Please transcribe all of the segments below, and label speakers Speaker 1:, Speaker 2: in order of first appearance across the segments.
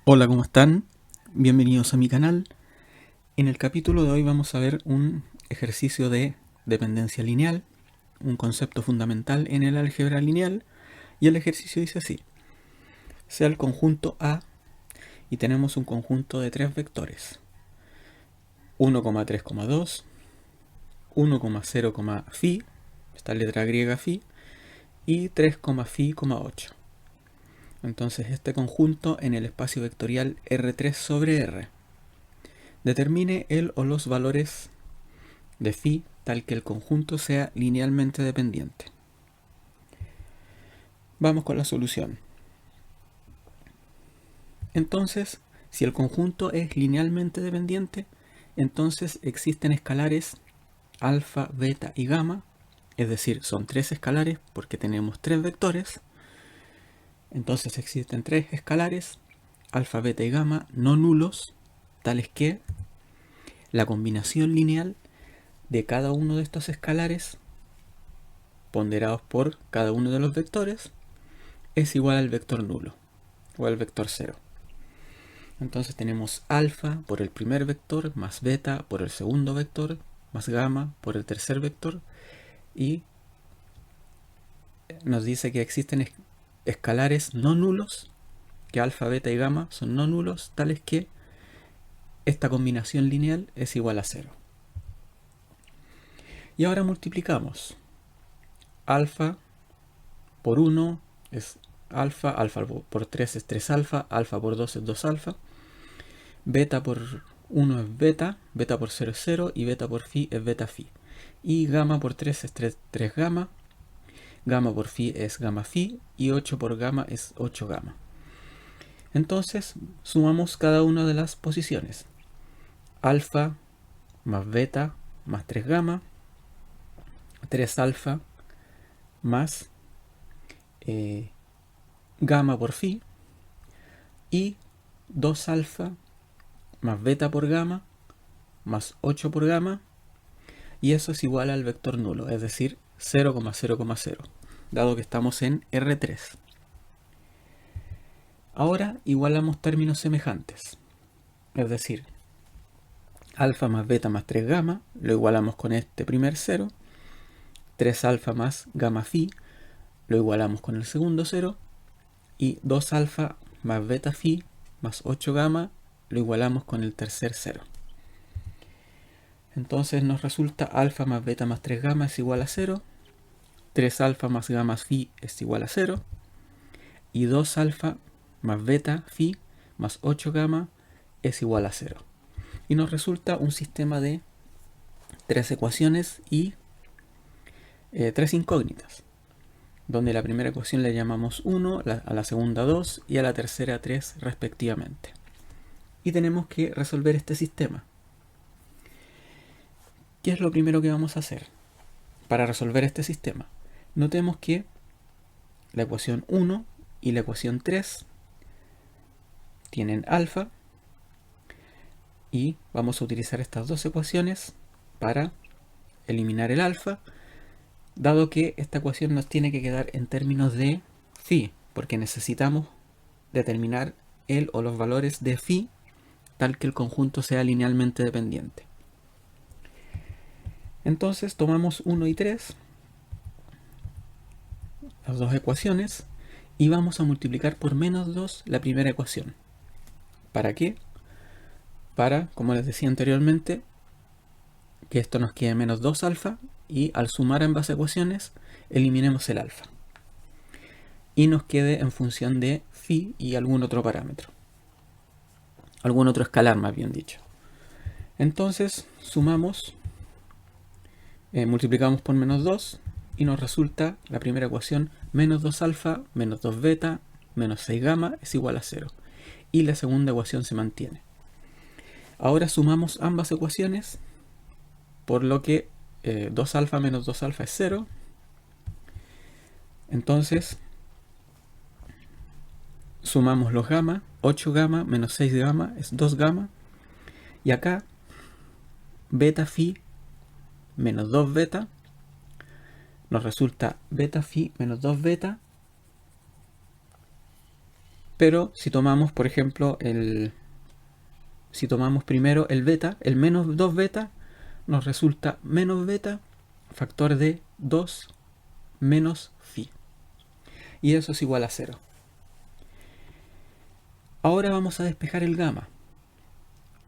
Speaker 1: Hola, ¿cómo están? Bienvenidos a mi canal. En el capítulo de hoy vamos a ver un ejercicio de dependencia lineal, un concepto fundamental en el álgebra lineal, y el ejercicio dice así: sea el conjunto A y tenemos un conjunto de tres vectores: 1,3,2, 1,0, phi, esta letra griega phi, y 3,phi,8. Entonces este conjunto en el espacio vectorial R3 sobre R determine el o los valores de phi tal que el conjunto sea linealmente dependiente. Vamos con la solución. Entonces, si el conjunto es linealmente dependiente, entonces existen escalares alfa, beta y gamma, es decir, son tres escalares porque tenemos tres vectores. Entonces existen tres escalares alfa, beta y gamma no nulos, tales que la combinación lineal de cada uno de estos escalares ponderados por cada uno de los vectores es igual al vector nulo o al vector 0. Entonces tenemos alfa por el primer vector, más beta por el segundo vector, más gamma por el tercer vector, y nos dice que existen escalares no nulos, que alfa, beta y gamma son no nulos, tales que esta combinación lineal es igual a 0. Y ahora multiplicamos. Alfa por 1 es alfa, alfa por 3 es 3 alfa, alfa por 2 es 2 alfa, beta por 1 es beta, beta por 0 es 0 y beta por phi es beta phi. Y gamma por 3 es 3 gamma, gamma por phi es gamma phi y 8 por gamma es 8 gamma. Entonces sumamos cada una de las posiciones. Alfa más beta más 3 gamma, 3 alfa más gamma por phi y 2 alfa más beta por gamma más 8 por gamma, y eso es igual al vector nulo, es decir, 0,0,0, dado que estamos en R3. Ahora igualamos términos semejantes, es decir, alfa más beta más 3 gamma lo igualamos con este primer 0, 3 alfa más gamma phi lo igualamos con el segundo 0, y 2 alfa más beta phi más 8 gamma lo igualamos con el tercer 0. Entonces nos resulta alfa más beta más 3 gamma es igual a 0, 3 alfa más gamma phi es igual a 0, y 2 alfa más beta phi más 8 gamma es igual a 0. Y nos resulta un sistema de tres ecuaciones y tres incógnitas, donde la primera ecuación le llamamos 1, a la segunda 2 y a la tercera 3 respectivamente. Y tenemos que resolver este sistema. ¿Qué es lo primero que vamos a hacer para resolver este sistema? Notemos que la ecuación 1 y la ecuación 3 tienen alfa, y vamos a utilizar estas dos ecuaciones para eliminar el alfa, dado que esta ecuación nos tiene que quedar en términos de phi, porque necesitamos determinar el o los valores de phi tal que el conjunto sea linealmente dependiente. Entonces tomamos 1 y 3, las dos ecuaciones, y vamos a multiplicar por menos 2 la primera ecuación. ¿Para qué? Para, como les decía anteriormente, que esto nos quede menos 2 alfa, y al sumar ambas ecuaciones eliminemos el alfa y nos quede en función de phi y algún otro parámetro, algún otro escalar más bien dicho. Entonces sumamos, multiplicamos por menos 2 y nos resulta la primera ecuación: menos 2 alfa menos 2 beta menos 6 gamma es igual a 0, y la segunda ecuación se mantiene. Ahora sumamos ambas ecuaciones, por lo que 2 alfa menos 2 alfa es 0. Entonces sumamos los gamma, 8 gamma menos 6 gamma es 2 gamma, y acá beta phi menos 2 beta nos resulta beta phi menos 2 beta Pero si tomamos, por ejemplo, si tomamos primero el beta, el menos 2 beta, nos resulta menos beta factor de 2 menos phi. Y eso es igual a 0. Ahora vamos a despejar el gamma.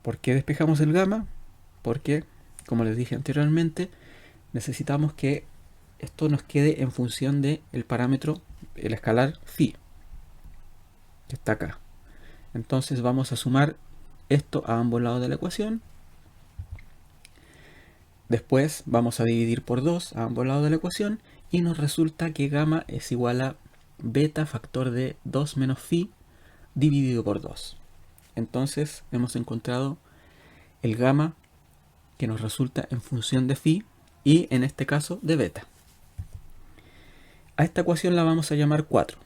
Speaker 1: ¿Por qué despejamos el gamma? Porque, como les dije anteriormente, necesitamos que esto nos quede en función del parámetro, el escalar phi, que está acá. Entonces vamos a sumar esto a ambos lados de la ecuación. Después vamos a dividir por 2 a ambos lados de la ecuación y nos resulta que gamma es igual a beta factor de 2 menos phi dividido por 2. Entonces hemos encontrado el gamma que nos resulta en función de phi y en este caso de beta. A esta ecuación la vamos a llamar 4.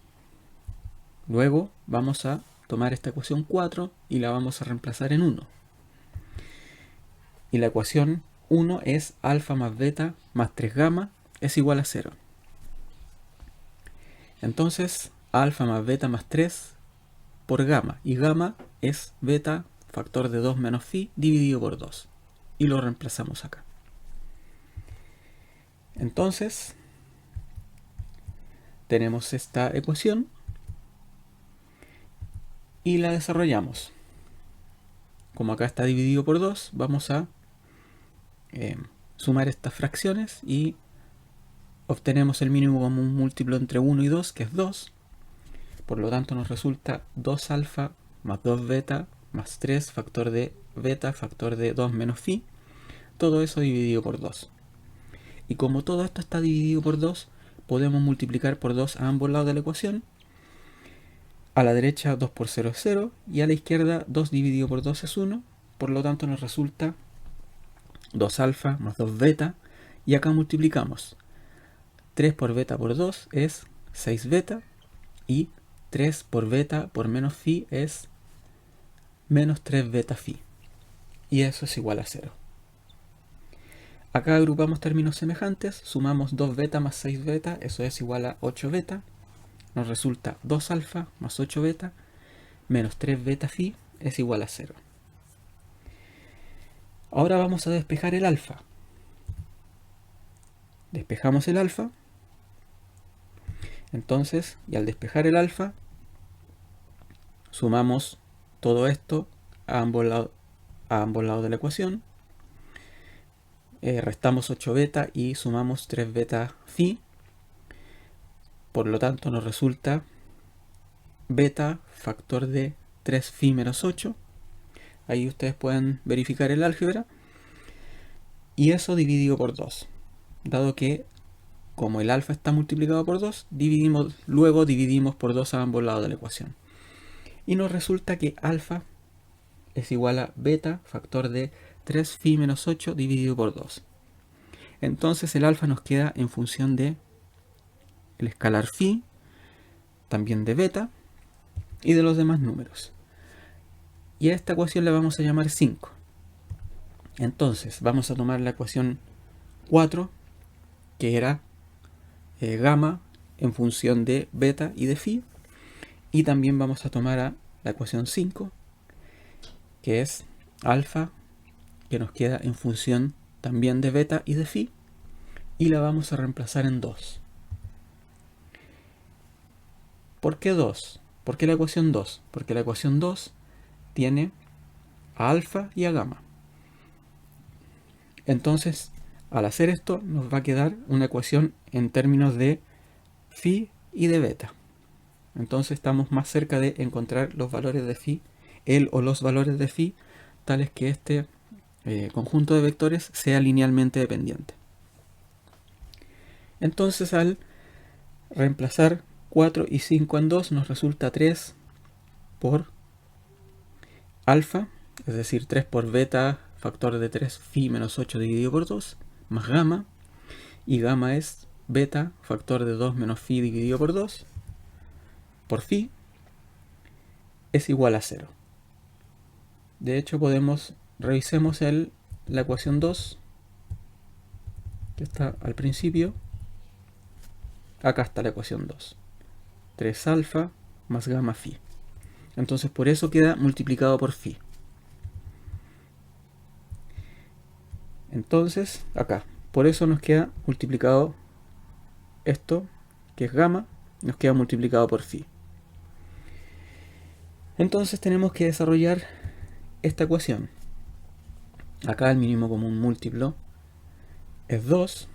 Speaker 1: Luego vamos a tomar esta ecuación 4 y la vamos a reemplazar en 1. Y la ecuación 1 es alfa más beta más 3 gamma es igual a 0. Entonces alfa más beta más 3 por gamma, y gamma es beta factor de 2 menos phi dividido por 2, y lo reemplazamos acá. Entonces tenemos esta ecuación y la desarrollamos. Como acá está dividido por 2, vamos a sumar estas fracciones y obtenemos el mínimo común múltiplo entre 1 y 2, que es 2. Por lo tanto nos resulta 2 alfa más 2 beta más 3 factor de beta factor de 2 menos phi. Todo eso dividido por 2. Y como todo esto está dividido por 2, podemos multiplicar por 2 a ambos lados de la ecuación. A la derecha 2 por 0 es 0 y a la izquierda 2 dividido por 2 es 1. Por lo tanto nos resulta 2 alfa más 2 beta, y acá multiplicamos 3 por beta por 2 es 6 beta, y 3 por beta por menos phi es menos 3 beta phi, y eso es igual a 0. Acá agrupamos términos semejantes, sumamos 2 beta más 6 beta, eso es igual a 8 beta, nos resulta 2 alfa más 8 beta menos 3 beta phi es igual a 0. Ahora vamos a despejar el alfa. Despejamos el alfa. Entonces, y al despejar el alfa, sumamos todo esto a ambos lados de la ecuación. Restamos 8 beta y sumamos 3 beta phi. Por lo tanto nos resulta beta factor de 3 phi menos 8. Ahí ustedes pueden verificar el álgebra. Y eso dividido por 2. Dado que como el alfa está multiplicado por 2, luego dividimos por 2 a ambos lados de la ecuación. Y nos resulta que alfa es igual a beta factor de 3 phi menos 8 dividido por 2. Entonces el alfa nos queda en función de el escalar phi, también de beta y de los demás números. Y a esta ecuación le vamos a llamar 5. Entonces vamos a tomar la ecuación 4, que era gamma en función de beta y de phi, y también vamos a tomar a la ecuación 5, que es alfa, que nos queda en función también de beta y de phi, y la vamos a reemplazar en 2. ¿Por qué 2? ¿Por qué la ecuación 2? Porque la ecuación 2 tiene a alfa y a gamma. Entonces, al hacer esto, nos va a quedar una ecuación en términos de phi y de beta. Entonces estamos más cerca de encontrar los valores de phi, el o los valores de phi, tales que este conjunto de vectores sea linealmente dependiente. Entonces al reemplazar 4 y 5 en 2 nos resulta 3 por alfa, es decir, 3 por beta factor de 3 phi menos 8 dividido por 2, más gamma, y gamma es beta factor de 2 menos phi dividido por 2, por phi, es igual a 0. De hecho revisemos la ecuación 2, que está al principio. Acá está la ecuación 2. 3 alfa más gamma phi. Entonces por eso queda multiplicado por phi. Entonces acá, por eso nos queda multiplicado esto, que es gamma, nos queda multiplicado por phi. Entonces tenemos que desarrollar esta ecuación. Acá el mínimo común múltiplo es 2.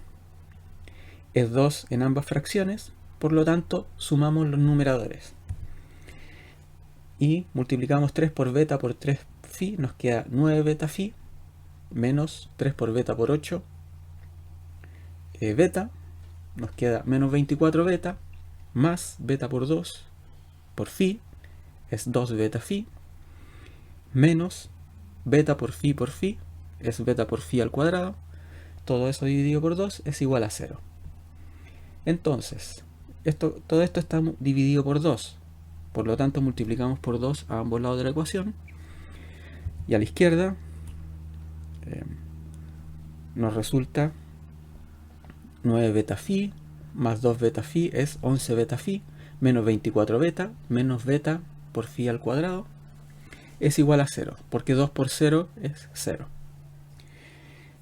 Speaker 1: Es 2 en ambas fracciones, por lo tanto sumamos los numeradores. Y multiplicamos 3 por beta por 3 phi, nos queda 9 beta phi, menos 3 por beta por 8 beta, nos queda menos 24 beta, más beta por 2 por phi, es 2 beta phi, menos beta por phi, es beta por phi al cuadrado, todo eso dividido por 2 es igual a 0. Entonces, todo esto está dividido por 2, por lo tanto multiplicamos por 2 a ambos lados de la ecuación, y a la izquierda nos resulta 9 beta phi más 2 beta phi es 11 beta phi, menos 24 beta, menos beta por phi al cuadrado, es igual a 0, porque 2 por 0 es 0.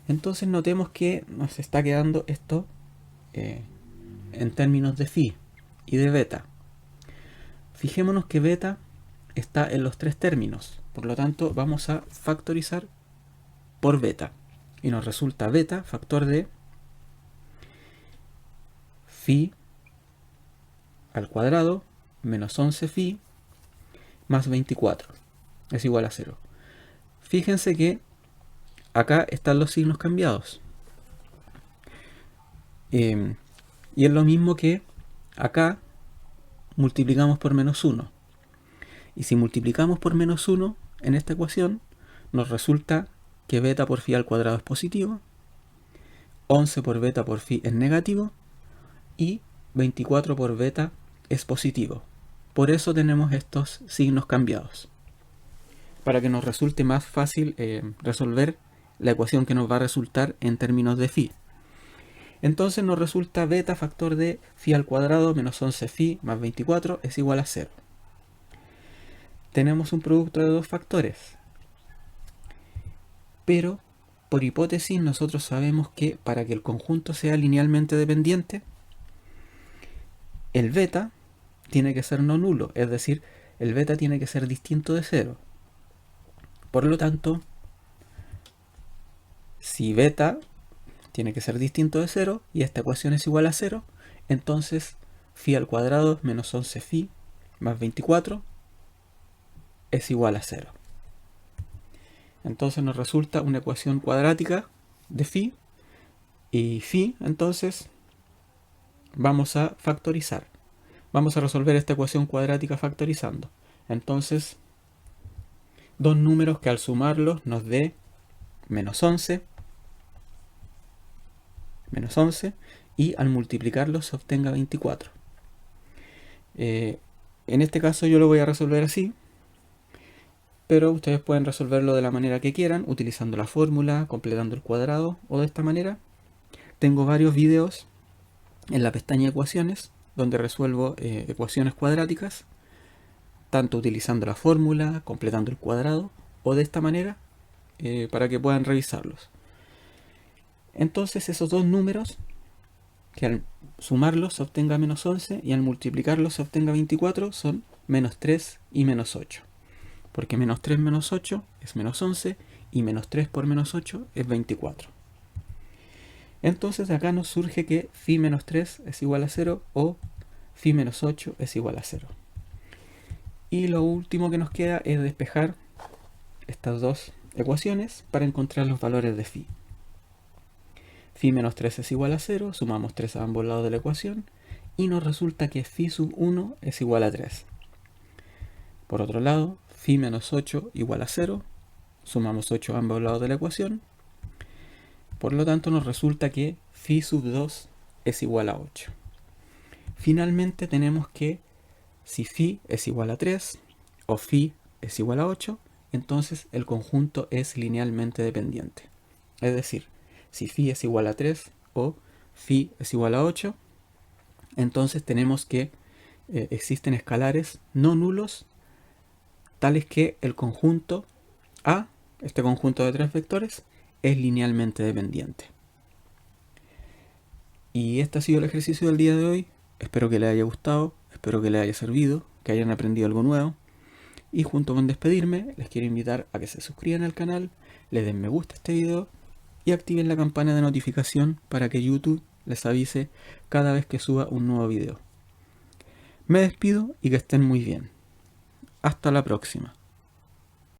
Speaker 1: Entonces notemos que nos está quedando esto en términos de phi y de beta. Fijémonos que beta está en los tres términos, por lo tanto vamos a factorizar por beta. Y nos resulta beta factor de phi al cuadrado menos 11 phi más 24 es igual a 0. Fíjense que acá están los signos cambiados. Y es lo mismo que acá multiplicamos por menos 1. Y si multiplicamos por menos 1 en esta ecuación, nos resulta que beta por phi al cuadrado es positivo, 11 por beta por phi es negativo y 24 por beta es positivo. Por eso tenemos estos signos cambiados, para que nos resulte más fácil resolver la ecuación que nos va a resultar en términos de phi. Entonces nos resulta beta factor de phi al cuadrado menos 11 phi más 24 es igual a 0. Tenemos un producto de dos factores, pero por hipótesis nosotros sabemos que para que el conjunto sea linealmente dependiente, el beta tiene que ser no nulo, es decir, el beta tiene que ser distinto de 0. Por lo tanto, si beta tiene que ser distinto de 0 y esta ecuación es igual a 0, entonces phi al cuadrado menos 11 phi más 24 es igual a 0. Entonces nos resulta una ecuación cuadrática de phi, y phi entonces vamos a factorizar. Vamos a resolver esta ecuación cuadrática factorizando. Entonces, dos números que al sumarlos nos dé menos 11 y al multiplicarlos se obtenga 24. En este caso yo lo voy a resolver así, pero ustedes pueden resolverlo de la manera que quieran, utilizando la fórmula, completando el cuadrado o de esta manera. Tengo varios videos en la pestaña ecuaciones donde resuelvo ecuaciones cuadráticas, tanto utilizando la fórmula, completando el cuadrado o de esta manera, para que puedan revisarlos. Entonces esos dos números, que al sumarlos se obtenga menos 11 y al multiplicarlos se obtenga 24, son menos 3 y menos 8. Porque menos 3 menos 8 es menos 11 y menos 3 por menos 8 es 24. Entonces de acá nos surge que phi menos 3 es igual a 0 o phi menos 8 es igual a 0. Y lo último que nos queda es despejar estas dos ecuaciones para encontrar los valores de phi. Phi menos 3 es igual a 0, sumamos 3 a ambos lados de la ecuación y nos resulta que phi sub 1 es igual a 3. Por otro lado, phi menos 8 igual a 0, sumamos 8 a ambos lados de la ecuación, por lo tanto nos resulta que phi sub 2 es igual a 8. Finalmente tenemos que si phi es igual a 3 o phi es igual a 8, entonces el conjunto es linealmente dependiente. Es decir, si phi es igual a 3 o phi es igual a 8, entonces tenemos que existen escalares no nulos tales que el conjunto A, este conjunto de tres vectores, es linealmente dependiente. Y este ha sido el ejercicio del día de hoy. Espero que les haya gustado, espero que les haya servido, que hayan aprendido algo nuevo. Y junto con despedirme, les quiero invitar a que se suscriban al canal, le den me gusta a este video y activen la campana de notificación para que YouTube les avise cada vez que suba un nuevo video. Me despido y que estén muy bien. Hasta la próxima.